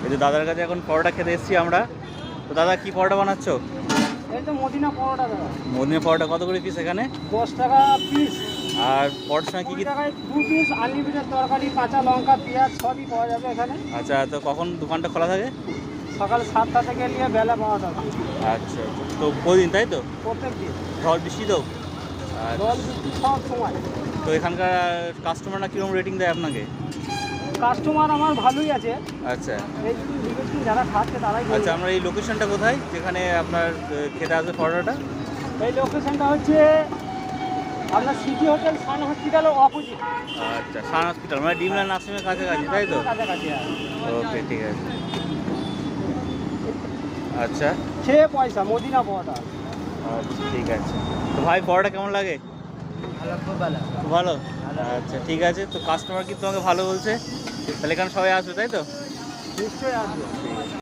এই যে দাদার কাছে এখন পরোটা খেতে এসেছি আমরা। তো দাদা কি পরোটা বানাচ্ছো? এই তো মদিনা পরোটা দাদা। মদিনা পরোটা কত করে পিস এখানে? 10 টাকা পিস। আর পরোটার সঙ্গে কী 20 কী? টাকায় 2 পিস আনলিমিটেড তরকারি, কাঁচা লঙ্কা, পেঁয়াজ সবই পাওয়া যাবে এখানে। আচ্ছা, তো কখন দোকানটা খোলা থাকে? সকাল 7টা থেকে নিয়ে বেলা 12টা। আচ্ছা, তো প্রতিদিন তাই তো? প্রত্যেক দিন ঝড় বৃষ্টি তো? আচ্ছা। জল বৃষ্টি সব সময়। তো এখানকার কাস্টমাররা কীরকম রেটিং দেয় আপনাকে? কাস্টমার আমার ভালোই আছে। আচ্ছা এই জিনিসগুলো যারা খাচ্ছে তারাই বলছে। আচ্ছা, আমরা এই লোকেশনটা কোথায় যেখানে আপনার খেতে আসবে পরোটাটা? এই লোকেশনটা হচ্ছে আপনার সিটি হোটেল সান হসপিটালের অপোজিট। আচ্ছা, সান হসপিটাল মানে ডিমলা নার্সিংয়ের কাছাকাছি তাই তো? কাছাকাছি। ওকে, ঠিক আছে। আচ্ছা খেয়ে পয়সা মদিনা পরোটা। আচ্ছা, ঠিক আছে। তো ভাই পরোটা কেমন লাগে? ভালো, খুব ভালো। খুব ভালো। আচ্ছা, ঠিক আছে। তো কাস্টমার কি তোমাকে ভালো বলছে? তাহলে এখানে সবাই আসবে তাই তো? নিশ্চয়ই আসবে। ঠিক আছে।